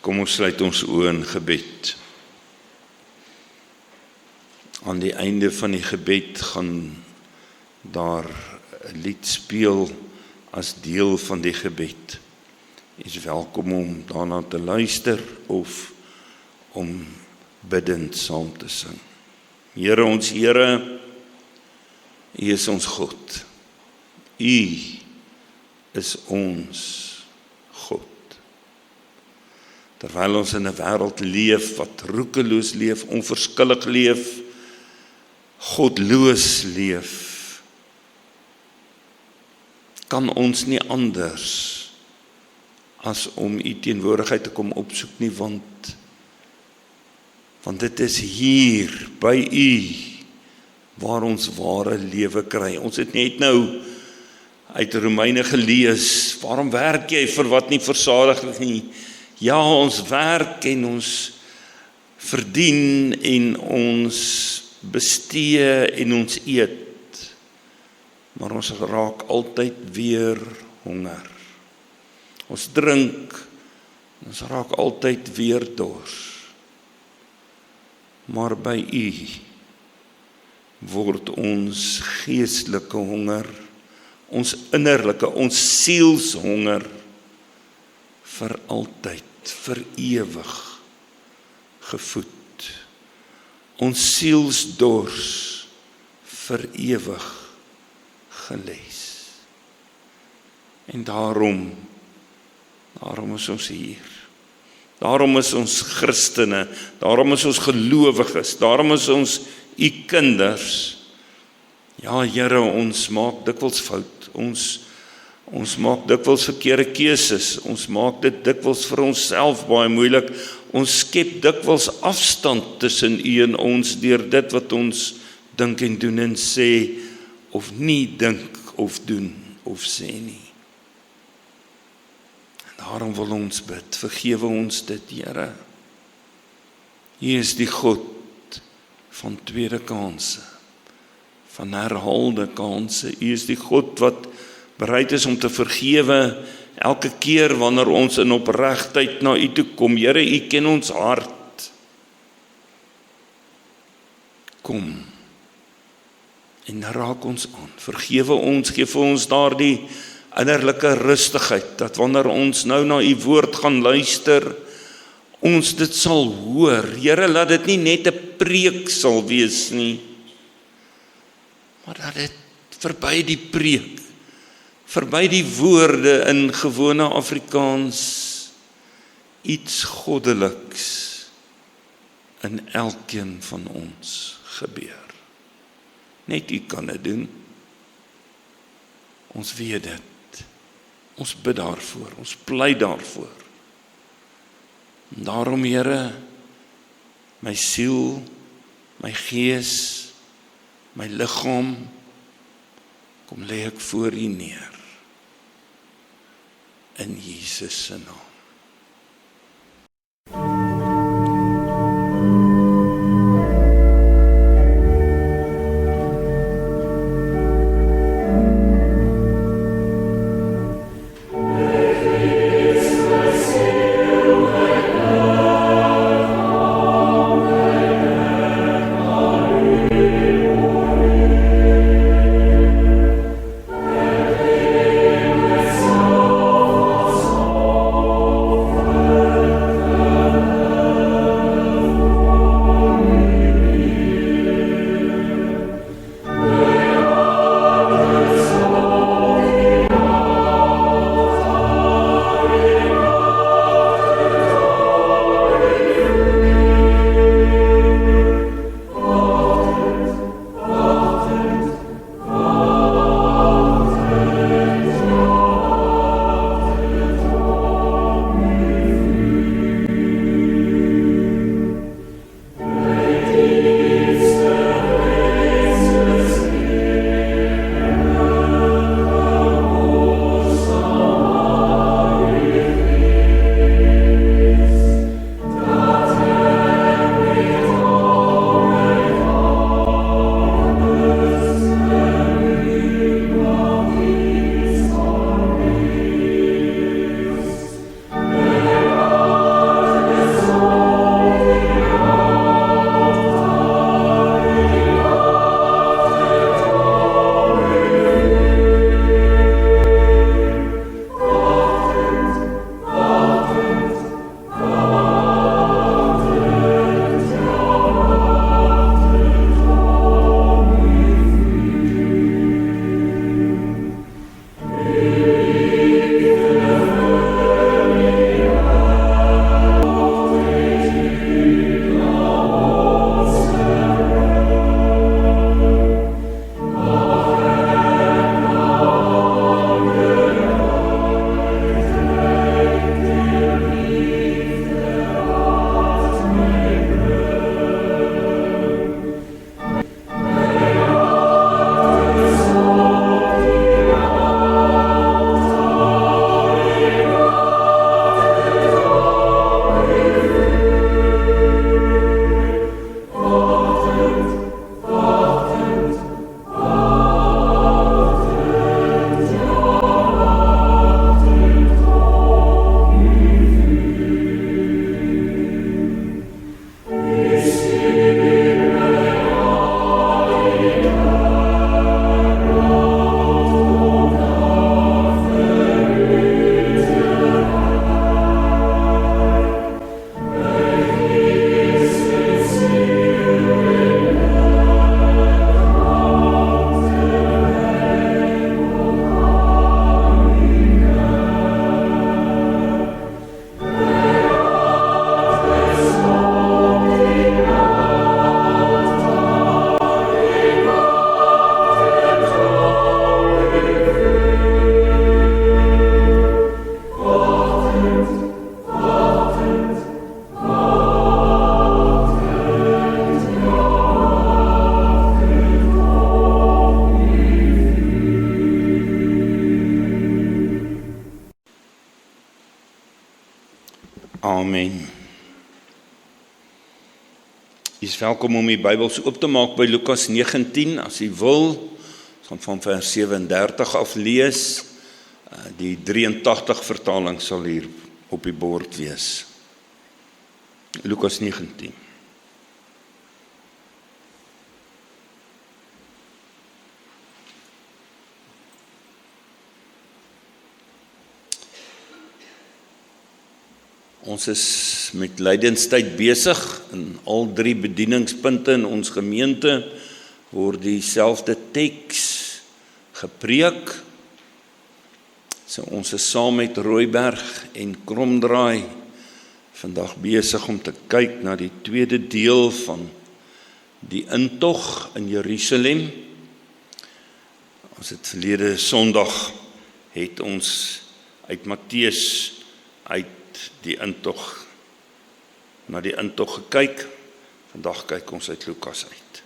Kom ons sluit ons oë in gebed. Aan die einde van die gebed gaan daar 'n lied speel as deel van die gebed. Jy is welkom om daarna te luister of om bidend saam te sing. Here ons Here, U is ons God. U is ons God. Terwyl ons in 'n wêreld leef wat roekeloos leef, onverskillig leef, godloos leef, kan ons nie anders as om U teenwoordigheid te kom opsoek nie, want dit is hier by U waar ons ware lewe kry. Ons het net nou uit Romeine gelees, waarom werk jy vir wat nie versadig nie? Ja, ons werk en ons verdien en ons bestee en ons eet, maar ons raak altyd weer honger. Ons drink, ons raak altyd weer dors. Maar by U word ons geestelike honger, ons innerlike, ons sielshonger vir altyd, vir ewig gevoed. Ons sielsdors vir ewig geles. En daarom is ons hier. Daarom is ons Christene, daarom is ons gelowiges, daarom is ons U kinders. Ja, Here, ons maak dikwels fout, ons maak dikwels verkeerde keuses, ons maak dit dikwels vir onsself baie moeilik, ons skep dikwels afstand tussen U en ons deur dit wat ons dink en doen en sê, of nie dink of doen of sê nie. Daarom wil ons bid, vergewe ons dit, Here. U is die God van tweede kanse, van herhaalde kanse. U is die God wat bereid is om te vergewe elke keer wanneer ons in opregtheid na U toe kom. Here, U ken ons hart. Kom en raak ons aan. Vergewe ons, gee vir ons daardie innerlike rustigheid, dat wanneer ons nou na U woord gaan luister, ons dit sal hoor. Here, laat dit nie net 'n preek sal wees nie, maar dat dit verby die preek, verby die woorde in gewone Afrikaans, iets goddeliks in elkeen van ons gebeur. Net U kan dit doen. Ons weet dit. Ons bid daarvoor, ons pleit daarvoor. En daarom, Here, my siel, my gees, my liggaam, kom lê ek voor U neer. In Jesus se naam. Amen. Jy is welkom om die Bybels oop te maak by Lukas 19, as jy wil. Ons gaan van vers 37 af lees. Die 83 vertaling sal hier op die bord wees. Lukas 19. Ons is met lydenstyd besig in al 3 bedieningspunte in ons gemeente word dieselfde teks gepreek. So ons is saam met Rooiberg en Kromdraai vandag besig om te kyk na die tweede deel van die intog in Jerusalem. Ons het verlede Sondag het ons uit Matteus uit na die intog gekyk. Vandag kyk ons uit Lukas uit.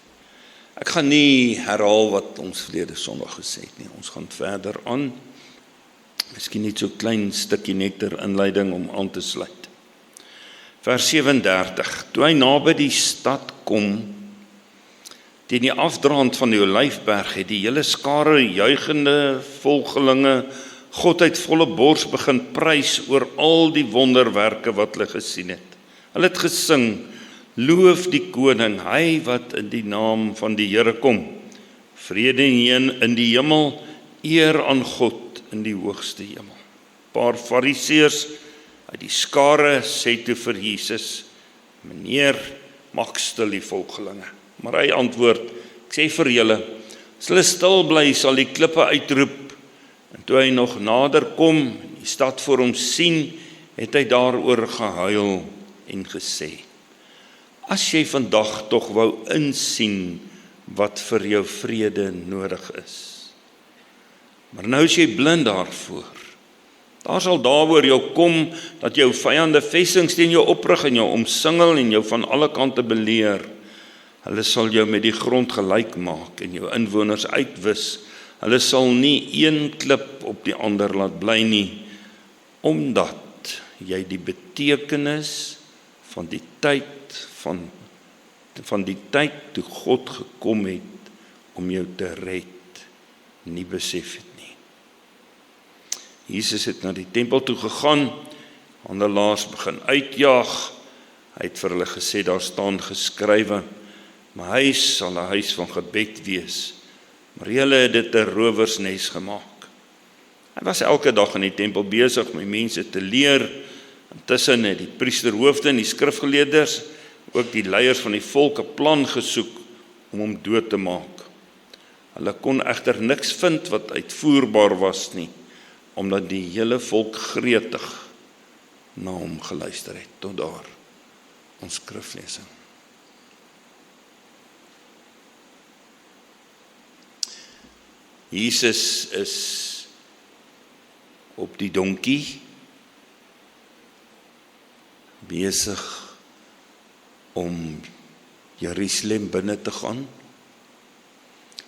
Ek gaan nie herhaal wat ons verlede Sondag gesê het nie. Ons gaan verder aan. Miskien net so klein stukkie net ter inleiding om aan te sluit. Vers 37. Toe hy naby die stad kom, teen die afdraand van die Olyfberg, het die hele skare juigende volgelinge God uit volle bors begin prys oor al die wonderwerke wat hulle gesien het. Hulle het gesing, loof die koning, hy wat in die naam van die Here kom. Vrede in die hemel, eer aan God in die hoogste hemel. 'n Paar fariseërs uit die skare sê toe vir Jesus, meneer, maak stil die volgelinge. Maar hy antwoord, ek sê vir julle, as hulle stil bly, sal die klippe uitroep. En toe hy nog nader kom, die stad voor hom sien, het hy daaroor gehuil en gesê, as jy vandag tog wou insien wat vir jou vrede nodig is. Maar nou is jy blind daarvoor. Daar sal daaroor jou kom, dat jou vyande vestings teen jou oprig en jou omsingel en jou van alle kante beleer. Hulle sal jou met die grond gelyk maak en jou inwoners uitwis. Hulle sal nie een klip op die ander laat bly nie, omdat jy die betekenis van die tyd van die tyd toe God gekom het om jou te red, nie besef het nie. Jesus het na die tempel toe gegaan, handelaars begin uitjaag. Hy het vir hulle gesê, daar staan geskrywe, my huis sal 'n huis van gebed wees. Maar julle het dit 'n rowersnes gemaak. Hy was elke dag in die tempel besig om mense te leer. Intussen het die priesterhoofde en die skrifgeleerders, ook die leiers van die volk, 'n plan gesoek om hom dood te maak. Hulle kon egter niks vind wat uitvoerbaar was nie, omdat die hele volk gretig na hom geluister het. Tot daar ons skriflesing. Jesus is op die donkie besig om Jerusalem binne te gaan.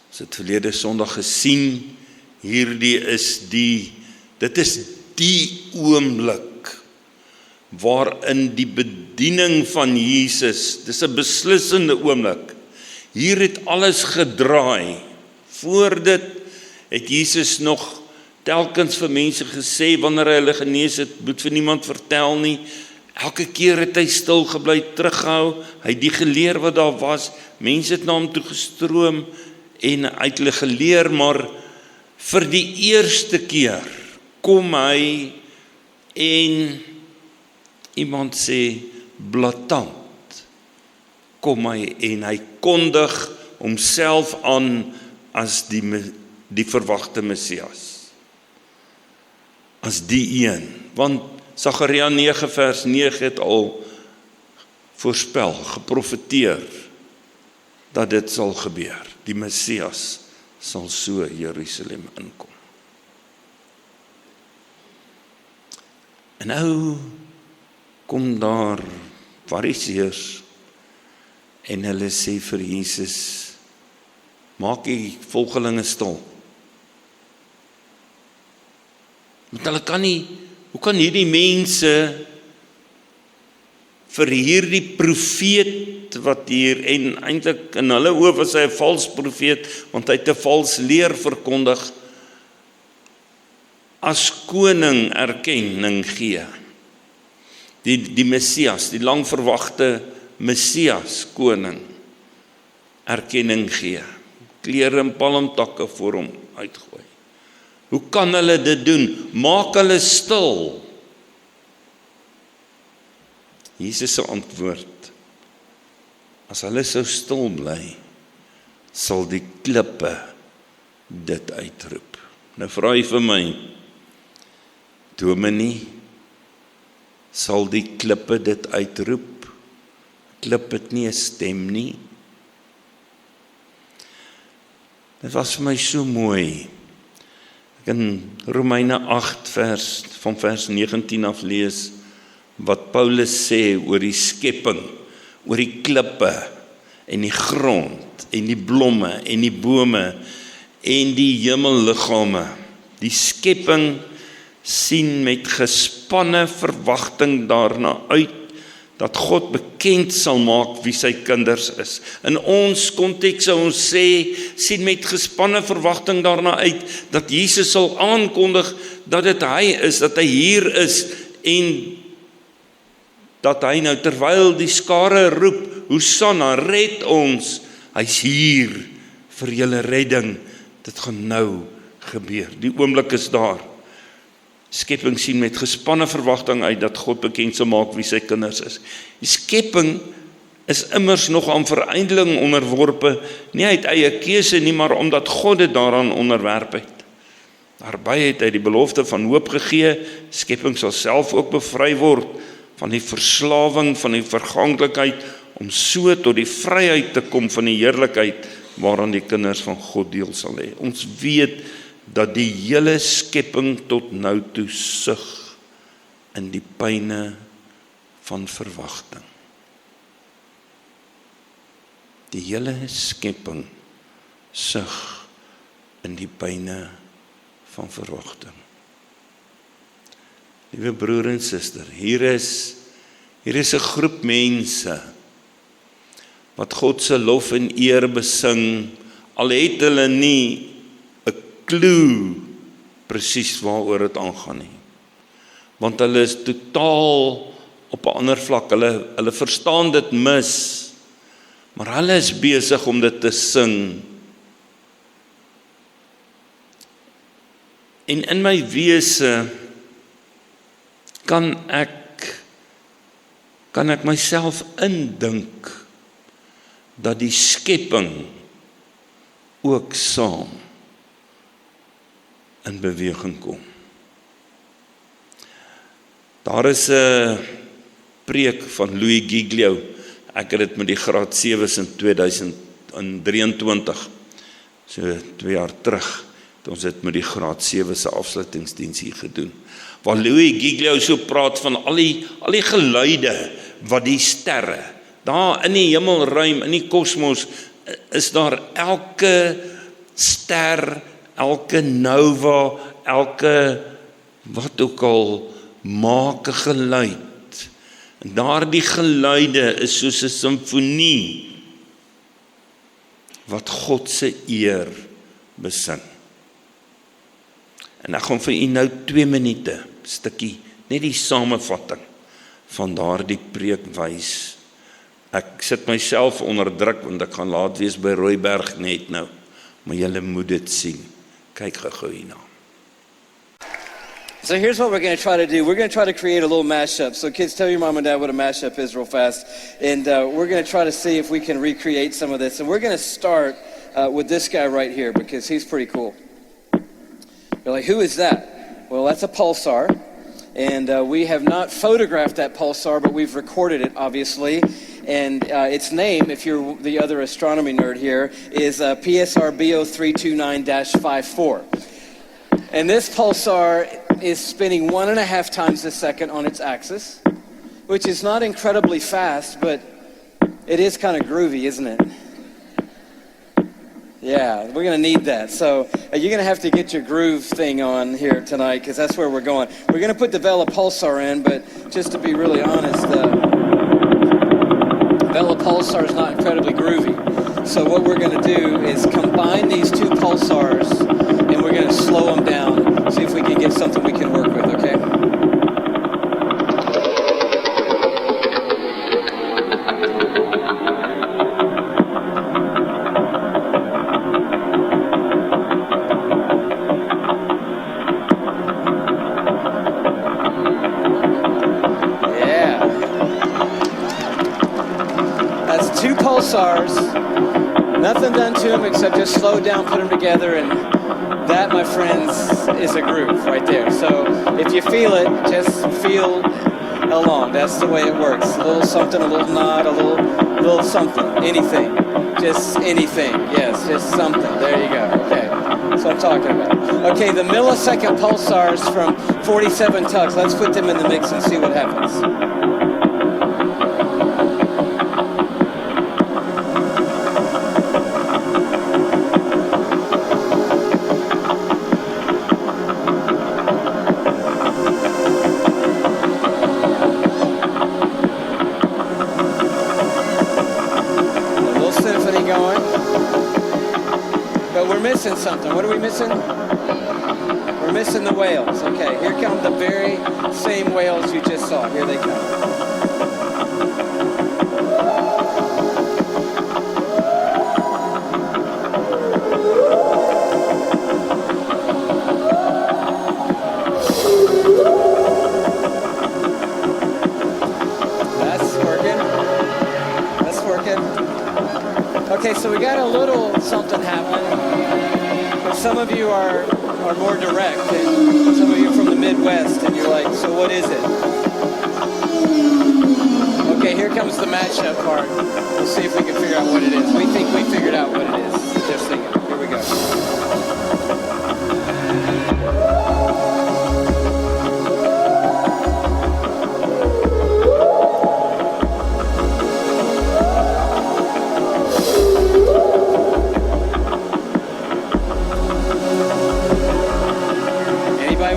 Ons het verlede Sondag gesien, dit is die oomblik waarin die bediening van Jesus, dis 'n beslissende oomblik. Hier het alles gedraai. Voor dit het Jesus nog telkens vir mense gesê, wanneer hy hulle genees het, moet vir niemand vertel nie. Elke keer het hy stil gebly, teruggehou. Hy het die geleer wat daar was. Mense het na hom toe gestroom en uit hulle geleer, maar vir die eerste keer kom hy en iemand sê blaatant, kom hy en hy kondig homself aan as die verwagte Messias. As die een. Want Sagaria 9 vers 9 het al voorspel, geprofeteer, dat dit sal gebeur. Die Messias sal so Jerusalem inkom. En nou kom daar fariseërs en hulle sê vir Jesus, maak die volgelinge stil. Want hulle kan nie, hoe kan hierdie mense vir hierdie profeet wat hier, en eintlik in hulle oë was hy 'n vals profeet, want hy het 'n vals leer verkondig, as koning erkenning gee. Die Messias, die lang verwagte Messias koning, erkenning gee. Klere en palmtakke voor hom uitgooi. Hoe kan hulle dit doen? Maak hulle stil. Jesus se antwoord: as hulle sou stil bly, sal die klippe dit uitroep. Nou vra hy vir my, Dominee, sal die klippe dit uitroep? Klip het nie 'n stem nie. Dit was vir my so mooi. Ek in Romeine 8 van vers 19 af lees, wat Paulus sê oor die skepping, oor die klippe, en die grond, en die blomme, en die bome, en die hemelliggame. Die skepping sien met gespanne verwagting daarna uit, dat God bekend sal maak wie sy kinders is. In ons konteks sou ons sê, sien met gespanne verwagting daarna uit, dat Jesus sal aankondig, dat dit hy is, dat hy hier is, en dat hy nou terwyl die skare roep, Hosanna, red ons, hy's hier vir julle redding, dit gaan nou gebeur, die oomblik is daar. Skepping sien met gespanne verwagting uit, dat God bekend sal maak wie sy kinders is. Die skepping is immers nog aan vereindeling onderworpe, nie uit eie keuse nie, maar omdat God dit daaraan onderwerp het. Daarbij het hy die belofte van hoop gegee, skepping sal self ook bevry word, van die verslawing van die verganklikheid, om so tot die vryheid te kom van die heerlikheid, waaraan die kinders van God deel sal hê. Ons weet, dat die hele skepping tot nou toe sug in die pyne van verwagting. Die hele skepping sug in die pyne van verwagting. Liewe broer en suster, hier is 'n groep mense wat God se lof en eer besing, al het hulle nie 'n klou presies waaroor dit aangaan nie. Want hulle is totaal op 'n ander vlak, hulle verstaan dit mis, maar hulle is besig om dit te sing. En in my wese kan ek myself indink dat die skepping ook saam in beweging kom. Daar is 'n preek van Louis Giglio. Ek het dit met die graad 7's in 2023, so 2 jaar terug, het ons dit met die graad 7 se afsluitingsdiens hier gedoen, waar Louis Giglio so praat van al die geluide wat die sterre, daar in die hemelruim, in die kosmos, is daar elke ster, elke nova, elke wat ook al, maak 'n geluid. En daardie geluide is soos 'n simfonie wat God se eer besing. En ek gaan vir u nou 2 minute stukkie, net die samevatting van daardie preek wys. Ek sit myself onder druk, want ek gaan laat wees by Rooiberg net nou, maar julle moet dit sien. Kyk gou hierna. So here's what we're going to try to do. We're going to try to create a little mashup. So kids, tell your mom and dad what a mashup is real fast. And we're going to try to see if we can recreate some of this. And we're going to start with this guy right here, because he's pretty cool. You're like, who is that? Well, that's a pulsar. And we have not photographed that pulsar, but we've recorded it, obviously. And its name, if you're the other astronomy nerd here, is PSR BO329-54. And this pulsar is spinning 1.5 times a second on its axis, which is not incredibly fast, but it is kind of groovy, isn't it? Yeah, we're going to need that. So you're going to have to get your groove thing on here tonight, because that's where we're going. We're going to put the Vela pulsar in, but just to be really honest, pulsar is not incredibly groovy. So what we're going to do is combine these two pulsars, and we're going to slow them down, see if we can get something we can work with, okay? Two pulsars, nothing done to them except just slow down, put them together, and that, my friends, is a groove right there. So if you feel it, just feel along. That's the way it works. A little something, a little nod, a little something, anything. Just anything. Yes, just something. There you go. Okay, that's what I'm talking about. Okay, the millisecond pulsars from 47 Tux. Let's put them in the mix and see what happens. Missing something. What are we missing? We're missing the whales. Okay, here come the very same whales you just saw. Here they come. That's working. That's working. Okay, so we got a little something happening. Some of you are more direct, and some of you are from the Midwest, and you're like, so what is it? Okay, here comes the matchup part. We'll see if we can figure out what it is. We think we figured out what it is. Just thinking. Here we go.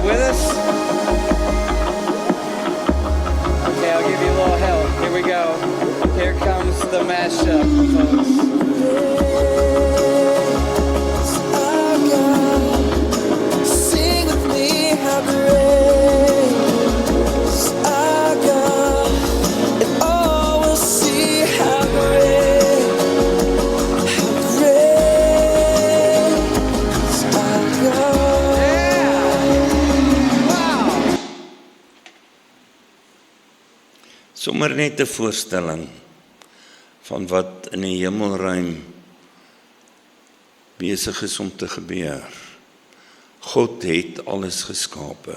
With us? Okay, I'll give you a little help. Here we go. Here comes the mashup, folks. Sing with me, how great is our God, and all will see how great is our God. Sommer net 'n voorstelling van wat in die hemelruim besig is om te gebeur. God het alles geskape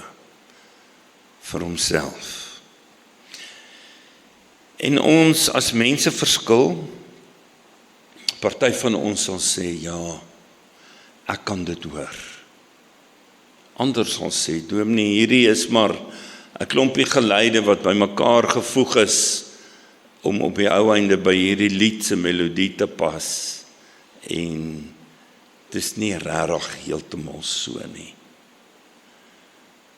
vir homself. En ons as mense verskil. Party van ons sal sê, ja, ek kan dit hoor. Ander sal sê, dominee, hierdie is maar 'n klompie geluide wat by mekaar gevoeg is om op die ou einde by hierdie lied se melodie te pas. En dis nie regtig heeltemal so nie.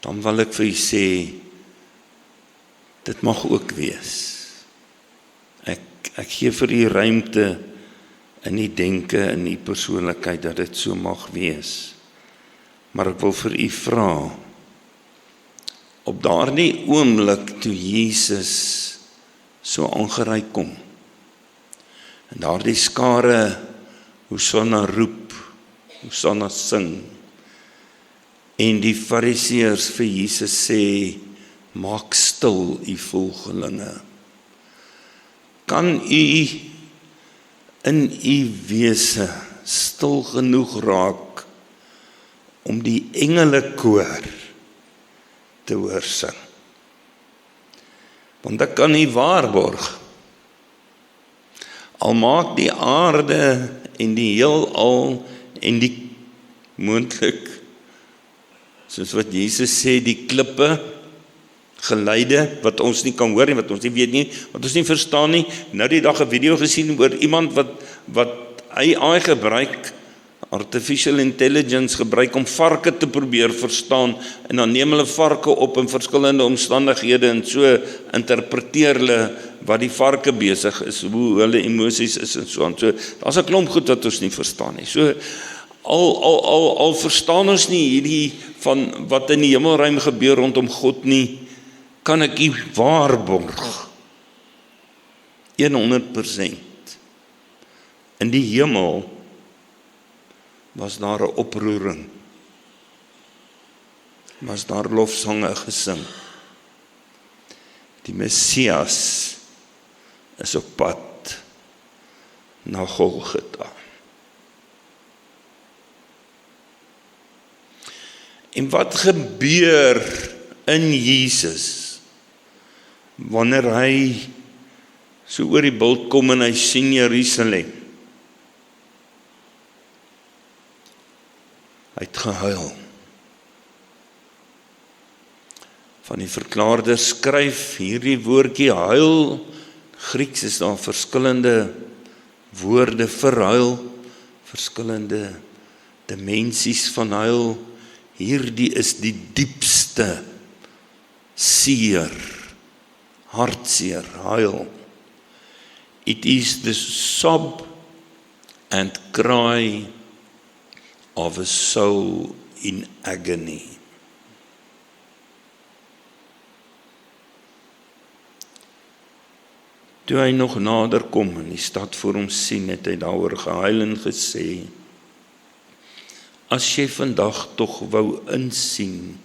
Dan wil ek vir u sê, dit mag ook wees. Ek gee vir u ruimte in die denke, in die persoonlikheid, dat dit so mag wees. Maar ek wil vir u vra, op daardie oomblik toe Jesus so aangery kom, en daardie skare Hosanna roep, Hosanna sing, en die fariseërs vir Jesus sê, maak stil u volgelinge. Kan u in u wese stil genoeg raak om die engelekoor te hoor sing? Want ek kan nie waarborg, al maak die aarde en die heelal en die moontlik, soos wat Jesus sê, die klippe, geluide, wat ons nie kan hoor nie, wat ons nie weet nie, wat ons nie verstaan nie. Nou die dag 'n video gesien oor iemand wat AI gebruik, artificial intelligence gebruik om varke te probeer verstaan en dan neem hulle varke op in verskillende omstandighede en so interpreteer hulle wat die varke besig is, hoe hulle emosies is en so aan. So, daar's 'n klomp goed wat ons nie verstaan nie. So, al verstaan ons nie hierdie van wat in die hemelruim gebeur rondom God nie, kan ek u waarborg 100%. In die hemel was daar 'n oproering. Was daar lofsange gesing. Die Messias is op pad na Golgotha. En wat gebeur in Jesus wanneer hy so oor die bult kom en hy sien Jerusalem? Hy het gehuil. Van die verklaarders skryf hierdie woordjie huil. Grieks is daar verskillende woorde vir huil, verskillende dimensies van huil. Hierdie is die diepste seer, hartseer, huil. It is the sob and cry of a soul in agony. Toe hy nog nader kom en die stad voor hom sien, het hy daaroor gehuil en gesê, as jy vandag tog wou insien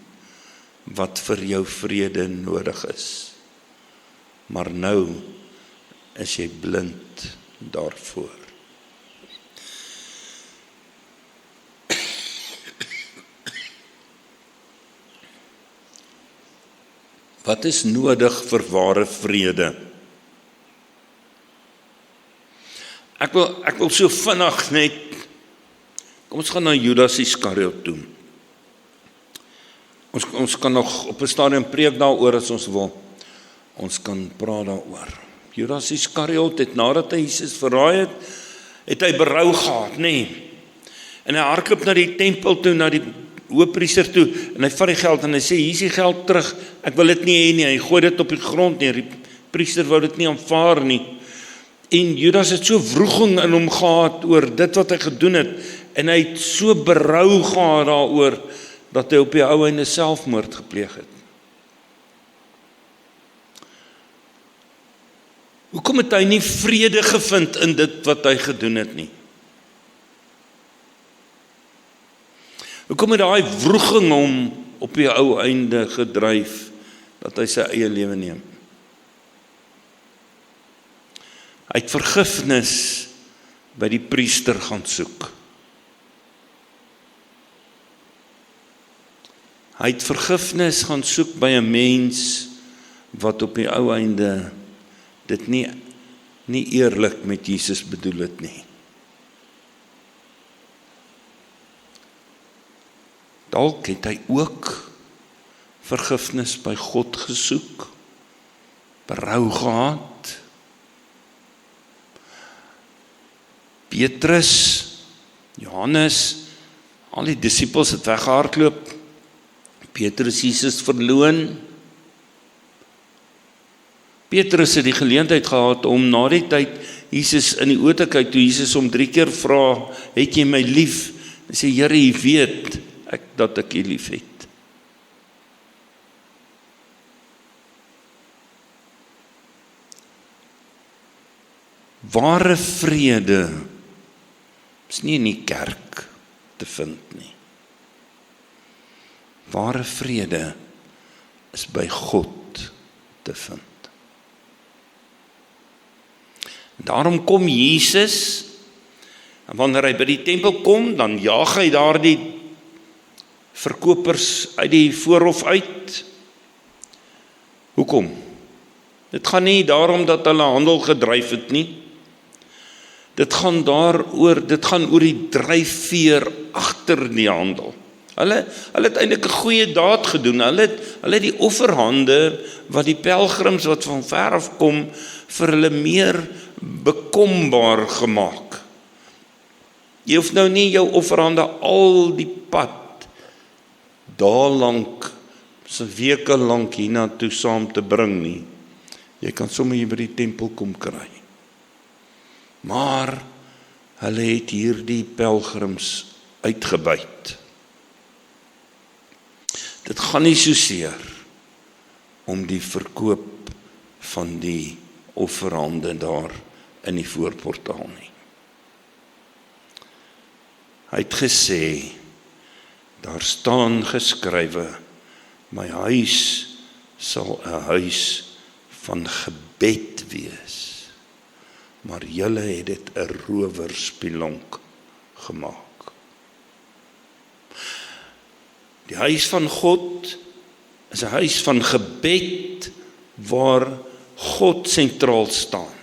wat vir jou vrede nodig is, maar nou is jy blind daarvoor. Wat is nodig vir ware vrede? Ek wil so vinnig net, kom ons gaan na Judas Iskariot toe. Ons kan nog op 'n stadium preek daaroor as ons wil. Ons kan praat daaroor. Judas Iskariot het nadat hy Jesus verraai het hy berou gehad, nê? En hy hardloop na die tempel toe, na die hoofpriester toe, en hy vat die geld en hy sê, hier is die geld terug, ek wil dit nie hê nie, hy gooi dit op die grond nie, die priester wou dit nie aanvaar nie. En Judas het so wroging in hom gehad oor dit wat hy gedoen het, en hy het so berou gehad daaroor, dat hy op die ou einde selfmoord gepleeg het. Hoekom het hy nie vrede gevind in dit wat hy gedoen het nie? Hoekom het daai wroging hom op die ou einde gedryf, dat hy sy eie lewe neem? Hy het vergifnis by die priester gaan soek. Hy het vergifnis gaan soek by 'n mens wat op die ou einde dit nie eerlik met Jesus bedoel het nie. Dalk het hy ook vergifnis by God gesoek, berou gehad. Petrus, Johannes, al die disippels het weggehardloop. Petrus Jesus verloon. Petrus het die geleentheid gehad om na die tyd Jesus in die oë te kyk, toe Jesus hom 3 keer vra, het jy my lief? Hy sê, Here, jy weet dat ek jy lief het. Ware vrede is nie in die kerk te vind nie. Ware vrede is by God te vind. Daarom kom Jesus, en wanneer hy by die tempel kom, dan jaag hy daar die verkopers uit die voorhof uit. Hoekom? Dit gaan nie daarom dat hulle handel gedryf het nie. Dit gaan oor die dryfveer agter die handel. Hulle het eintlik 'n goeie daad gedoen. Hulle het die offerhande wat die pelgrims wat van ver af kom vir hulle meer bekombaar gemaak. Jy hoef nou nie jou offerhande al die pad, daar lank, so weke lank hiernatoe saam te bring nie. Jy kan sommer hier by die tempel kom kry. Maar hulle het hierdie pelgrims uitgebuit. Dit gaan nie so seer om die verkoop van die offerhande daar in die voorportaal nie. Hy het gesê, daar staan geskrywe, my huis sal 'n huis van gebed wees, maar julle het dit 'n rowerspelonk gemaak. Die huis van God is 'n huis van gebed waar God sentraal staan.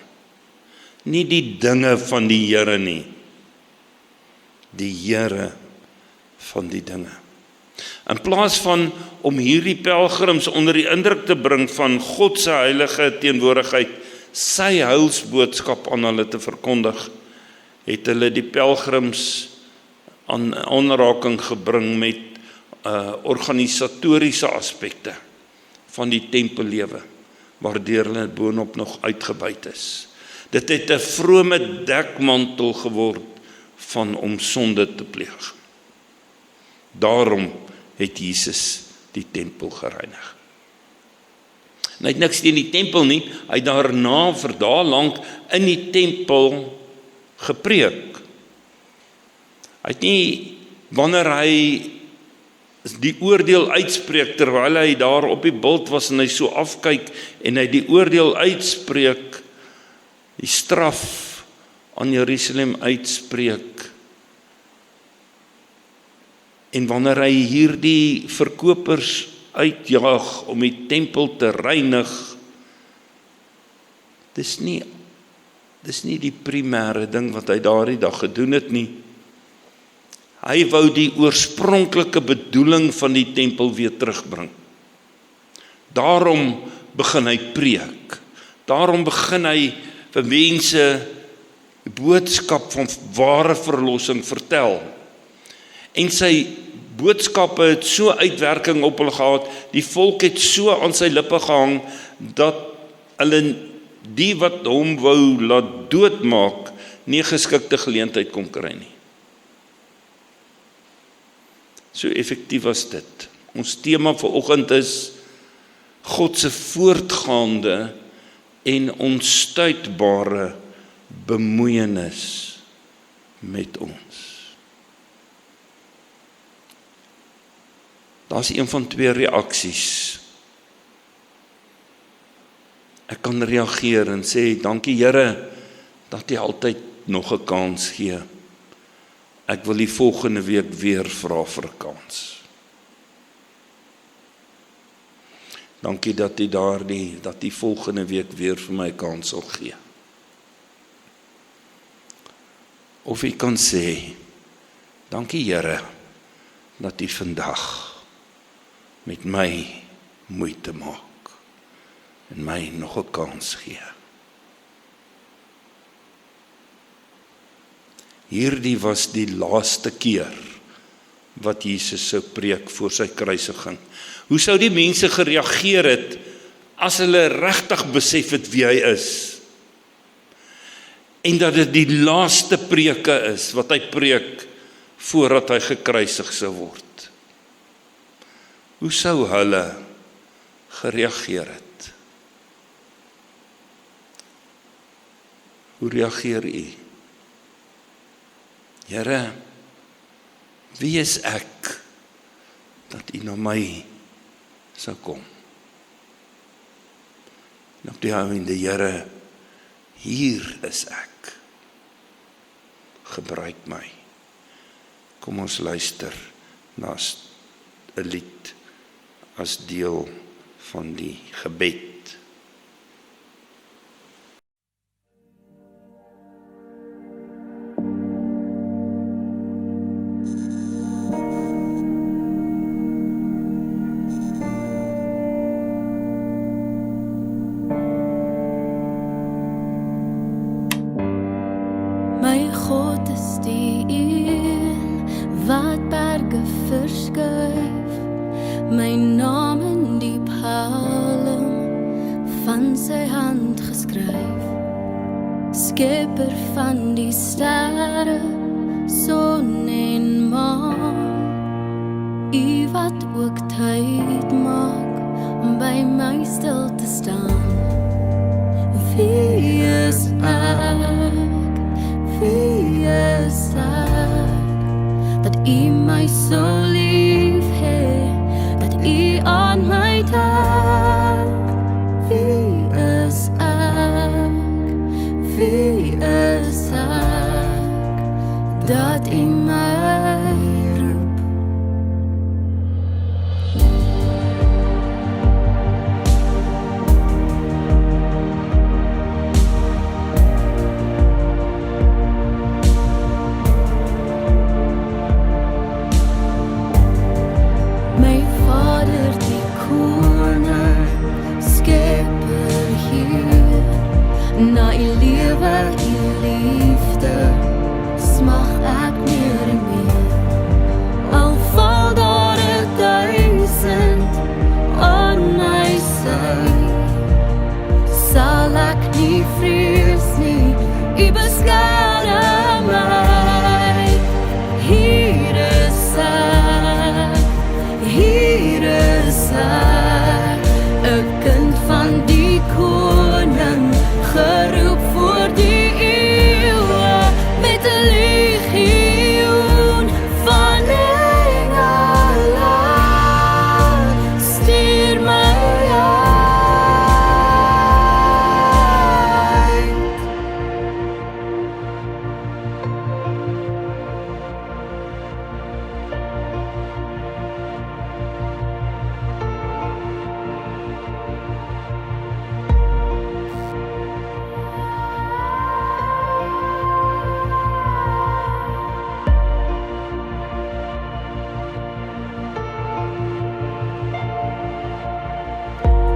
Nie die dinge van die Here nie. Die Here van die dinge. In plaas van om hierdie pelgrims onder die indruk te bring van God se heilige teenwoordigheid, sy heilsboodskap aan hulle te verkondig, het hulle die pelgrims aan aanraking gebring met organisatoriese aspekte van die tempellewe, waardeur hulle boonop nog uitgebuit is. Dit het 'n vrome dekmantel geword van om sonde te pleeg. Daarom het Jesus die tempel gereinig. En hy het niks teen die tempel nie, hy het daarna vir dae lank in die tempel gepreek. Hy het nie, wanneer hy die oordeel uitspreek, terwyl hy daar op die bult was en hy so afkyk en hy die oordeel uitspreek, die straf aan Jerusalem uitspreek, en wanneer hy hierdie verkopers uitjaag om die tempel te reinig, dis nie die primêre ding wat hy daardie dag gedoen het nie. Hy wou die oorspronklike bedoeling van die tempel weer terugbring. Daarom begin hy preek. Daarom begin hy vir mense die boodskap van ware verlossing vertel. En sy boodskappe het so uitwerking op hulle gehad, die volk het so aan sy lippe gehang, dat hulle die wat hom wou laat doodmaak, nie 'n geskikte geleentheid kon kry nie. So effektief was dit. Ons tema vir oggend is God se voortgaande en onstuitbare bemoeienis met ons. Daar's een van twee reaksies. Ek kan reageer en sê, dankie Here, dat jy altyd nog 'n kans gee. Ek wil die volgende week weer vra vir 'n kans. Dankie dat jy dat die volgende week weer vir my 'n kans sal gee. Of jy kan sê, dankie Here, dat jy vandag met my moeite maak en my nog 'n kans gee. Hierdie was die laaste keer wat Jesus sou preek voor sy kruisiging. Hoe sou die mense gereageer het as hulle regtig besef het wie hy is? En dat dit die laaste preke is wat hy preek voordat hy gekruisig sou word. Hoe sou hulle gereageer het? Hoe reageer u? Here, wie is ek dat u na my sou kom? En op die einde, Here, hier is ek. Gebruik my. Kom ons luister na 'n lied as deel van die gebed. My God is die skryf, skepper van die sterre, son en maan, U wat ook tyd maak om by my stil te staan. Wie is ek? Wie is ek? Dat U my so lief het, dat U aan my dink. Wie is ek? Wie is ek? Dat U my roep. My Vader die koning, skepper hier, na U lewe, U liefde, smag ek meer en meer. Al val daar 1000 aan my sy, sal ek nie vrees nie, U beskerm my. Hier is ek, hier is ek, 'n kind van die koning, geroep voor die eeuwe, met 'n legioen van engele, stuur my uit.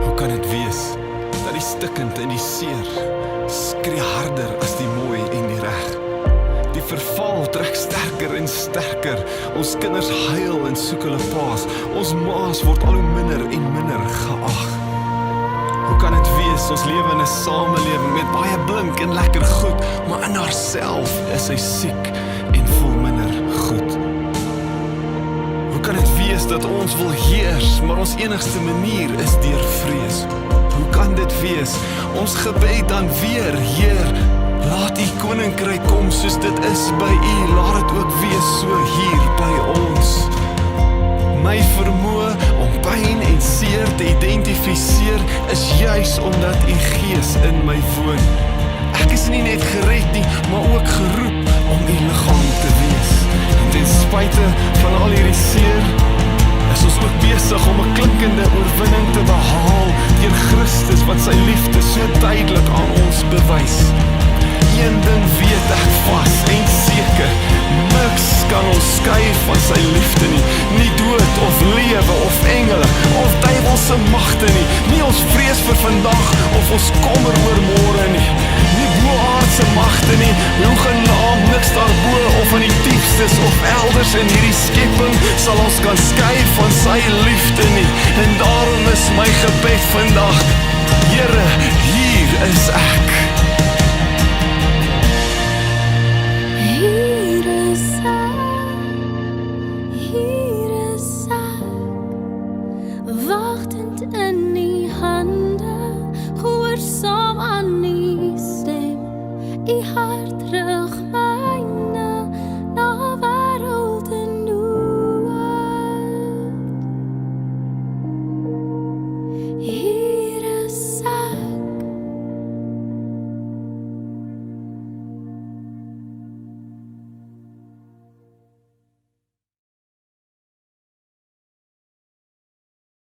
Hoe kan dit wees dat die stikkend en die seer skree harder as die mooi en die reg? Die verval trek sterker en sterker. Ons kinders huil en soek hulle paas. Ons maas word al hoe minder en minder geag. Hoe kan dit wees ons lewe in 'n samelewing met baie blink en lekker goed, maar in haarself is sy siek en voel minder goed? Hoe kan dit wees dat ons wil heers, maar ons enigste manier is deur vrees? Hoe kan dit wees? Ons gebed dan weer, Heer, laat U koninkryk kom soos dit is by U, laat dit ook wees so hier by ons. My vermoë om pyn en seer te identifiseer is juis omdat U Gees in my woon. Ek is nie net gered nie, maar ook geroep om U liggaam te wees. En ten spyte van al hierdie seer, is ons ook besig om 'n klinkende oorwinning te behaal deur Christus wat sy liefde so duidelik aan ons bewys. Een ding weet ek vas en seker, niks kan ons skei van sy liefde nie. Nie dood of lewe of engele of duiwelse magte nie. Nie ons vrees vir vandag of ons kommer oor môre nie. Nie bo-aardse magte nie, hoegenaamd niks daarbo of in die diepstes of elders in hierdie skepping sal ons kan skei van sy liefde nie. En daarom is my gebed vandag, Here, hier is ek. Hier is ek, hier is ek, wagtend in die hande, gehoorsaam aan die stem, U hart